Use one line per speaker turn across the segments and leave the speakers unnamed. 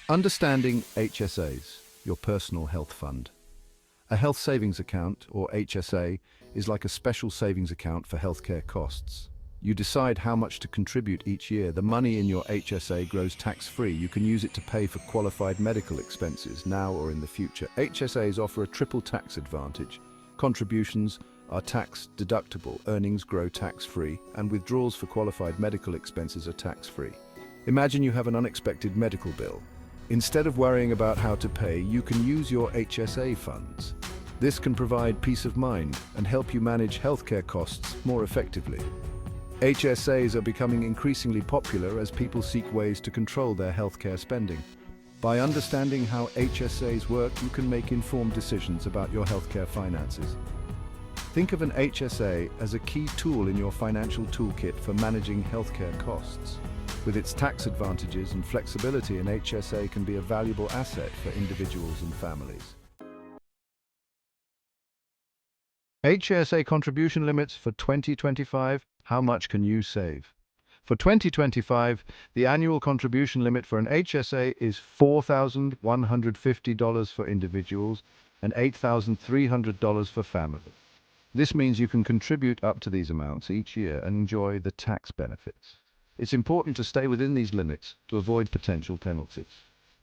Understanding HSAs, your personal health fund. A health savings account, or HSA, is like a special savings account for healthcare costs. You decide how much to contribute each year. The money in your HSA grows tax-free. You can use it to pay for qualified medical expenses now or in the future. HSAs offer a triple tax advantage. Contributions are tax-deductible, earnings grow tax-free, and withdrawals for qualified medical expenses are tax-free. Imagine you have an unexpected medical bill. Instead of worrying about how to pay, you can use your HSA funds. This can provide peace of mind and help you manage healthcare costs more effectively. HSAs are becoming increasingly popular as people seek ways to control their healthcare spending. By understanding how HSAs work, you can make informed decisions about your healthcare finances. Think of an HSA as a key tool in your financial toolkit for managing healthcare costs. With its tax advantages and flexibility, an HSA can be a valuable asset for individuals and families. HSA Contribution Limits for 2025. How much can you save? For 2025, the annual contribution limit for an HSA is $4,150 for individuals and $8,300 for families. This means you can contribute up to these amounts each year and enjoy the tax benefits. It's important to stay within these limits to avoid potential penalties.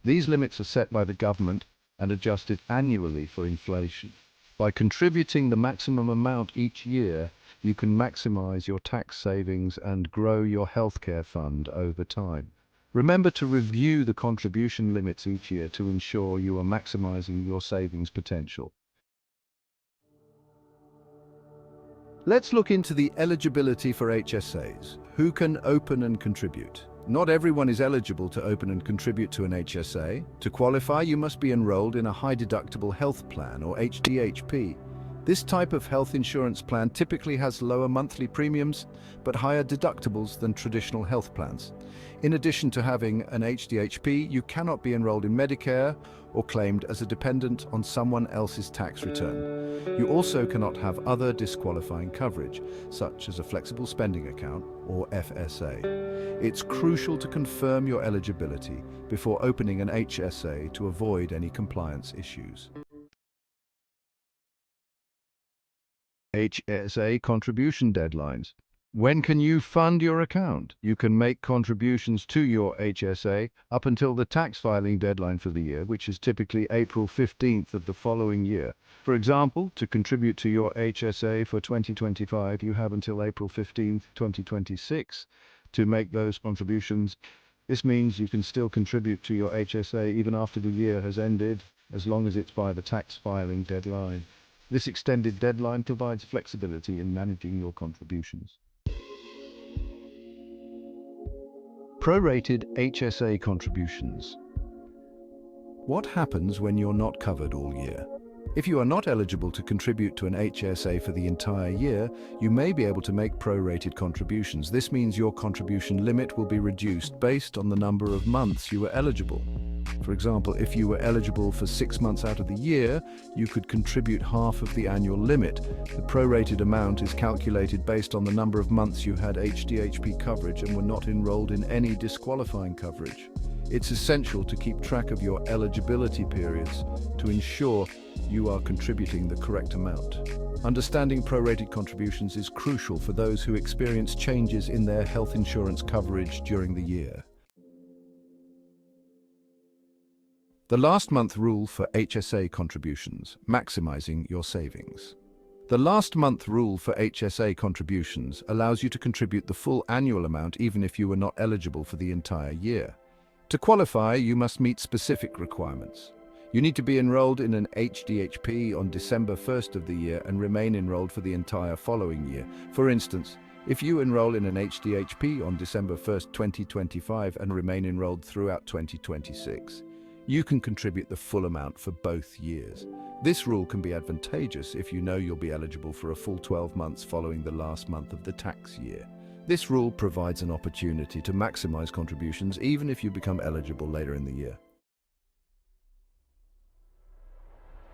These limits are set by the government and adjusted annually for inflation. By contributing the maximum amount each year, you can maximize your tax savings and grow your healthcare fund over time. Remember to review the contribution limits each year to ensure you are maximizing your savings potential. Let's look into the eligibility for HSAs. Who can open and contribute? Not everyone is eligible to open and contribute to an HSA. To qualify, you must be enrolled in a high-deductible health plan, or HDHP. This type of health insurance plan typically has lower monthly premiums, but higher deductibles than traditional health plans. In addition to having an HDHP, you cannot be enrolled in Medicare or claimed as a dependent on someone else's tax return. You also cannot have other disqualifying coverage, such as a flexible spending account, or FSA. It's crucial to confirm your eligibility before opening an HSA to avoid any compliance issues. HSA contribution deadlines. When can you fund your account? You can make contributions to your HSA up until the tax filing deadline for the year, which is typically April 15th of the following year. For example, to contribute to your HSA for 2025, you have until April 15th, 2026 to make those contributions. This means you can still contribute to your HSA even after the year has ended, as long as it's by the tax filing deadline. This extended deadline provides flexibility in managing your contributions. Prorated HSA contributions. What happens when you're not covered all year? If you are not eligible to contribute to an HSA for the entire year, you may be able to make prorated contributions. This means your contribution limit will be reduced based on the number of months you were eligible. For example, if you were eligible for 6 months out of the year, you could contribute half of the annual limit. The prorated amount is calculated based on the number of months you had HDHP coverage and were not enrolled in any disqualifying coverage. It's essential to keep track of your eligibility periods to ensure you are contributing the correct amount. Understanding prorated contributions is crucial for those who experience changes in their health insurance coverage during the year. The last month rule for HSA contributions, maximizing your savings. The last month rule for HSA contributions allows you to contribute the full annual amount even if you were not eligible for the entire year. To qualify, you must meet specific requirements. You need to be enrolled in an HDHP on December 1st of the year and remain enrolled for the entire following year. For instance, if you enroll in an HDHP on December 1st, 2025 and remain enrolled throughout 2026, you can contribute the full amount for both years. This rule can be advantageous if you know you'll be eligible for a full 12 months following the last month of the tax year. This rule provides an opportunity to maximize contributions even if you become eligible later in the year.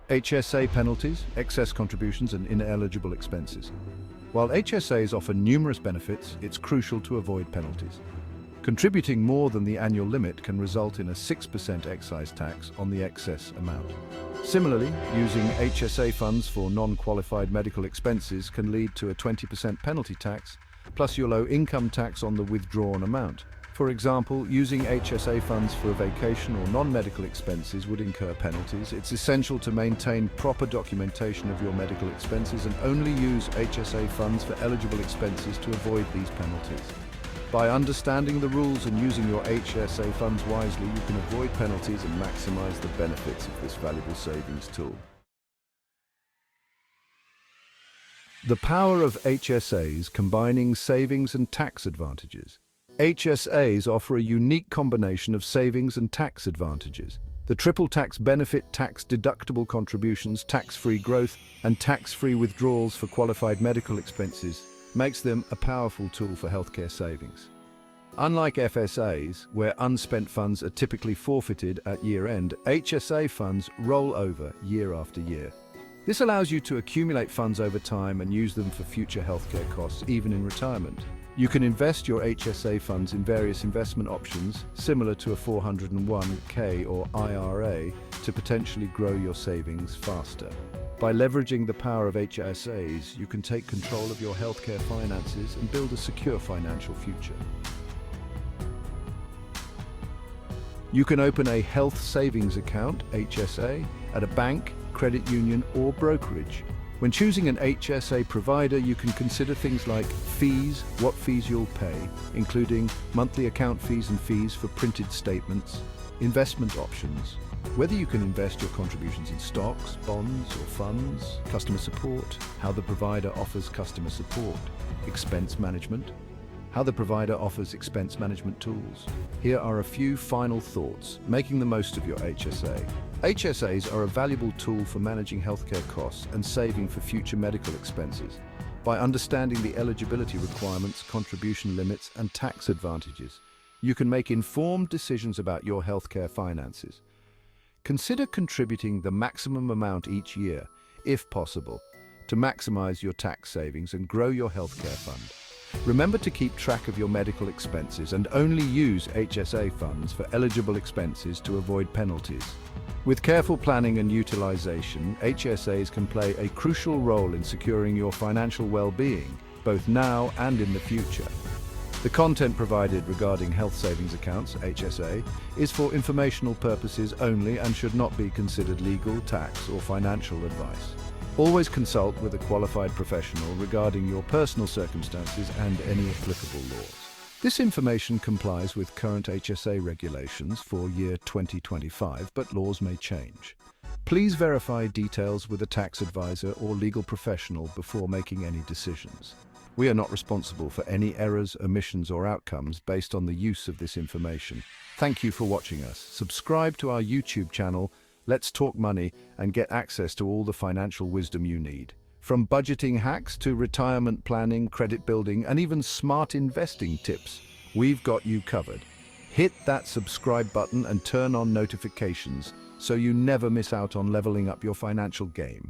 HSA penalties, excess contributions, and ineligible expenses. While HSAs offer numerous benefits, it's crucial to avoid penalties. Contributing more than the annual limit can result in a 6% excise tax on the excess amount. Similarly, using HSA funds for non-qualified medical expenses can lead to a 20% penalty tax, plus your low income tax on the withdrawn amount. For example, using HSA funds for a vacation or non-medical expenses would incur penalties. It's essential to maintain proper documentation of your medical expenses and only use HSA funds for eligible expenses to avoid these penalties. By understanding the rules and using your HSA funds wisely, you can avoid penalties and maximize the benefits of this valuable savings tool. The power of HSAs combining savings and tax advantages. HSAs offer a unique combination of savings and tax advantages. The triple tax benefit, tax-deductible contributions, tax-free growth, and tax-free withdrawals for qualified medical expenses makes them a powerful tool for healthcare savings. Unlike FSAs, where unspent funds are typically forfeited at year-end, HSA funds roll over year after year. This allows you to accumulate funds over time and use them for future healthcare costs, even in retirement. You can invest your HSA funds in various investment options, similar to a 401k or IRA, to potentially grow your savings faster. By leveraging the power of HSAs, you can take control of your healthcare finances and build a secure financial future. You can open a health savings account, HSA, at a bank, credit union, or brokerage. When choosing an HSA provider, you can consider things like fees, what fees you'll pay, including monthly account fees and fees for printed statements, investment options, whether you can invest your contributions in stocks, bonds, or funds, customer support, how the provider offers customer support, expense management, how the provider offers expense management tools. Here are a few final thoughts. Making the most of your HSA. HSAs are a valuable tool for managing healthcare costs and saving for future medical expenses. By understanding the eligibility requirements, contribution limits, and tax advantages, you can make informed decisions about your healthcare finances. Consider contributing the maximum amount each year, if possible, to maximize your tax savings and grow your healthcare fund. Remember to keep track of your medical expenses and only use HSA funds for eligible expenses to avoid penalties. With careful planning and utilization, HSAs can play a crucial role in securing your financial well-being, both now and in the future. The content provided regarding health savings accounts, HSA, is for informational purposes only and should not be considered legal, tax, or financial advice. Always consult with a qualified professional regarding your personal circumstances and any applicable laws. This information complies with current HSA regulations for year 2025, but laws may change. Please verify details with a tax advisor or legal professional before making any decisions. We are not responsible for any errors, omissions, or outcomes based on the use of this information. Thank you for watching us. Subscribe to our YouTube channel, Let's Talk Money, and get access to all the financial wisdom you need. From budgeting hacks to retirement planning, credit building, and even smart investing tips, we've got you covered. Hit that subscribe button and turn on notifications so you never miss out on leveling up your financial game.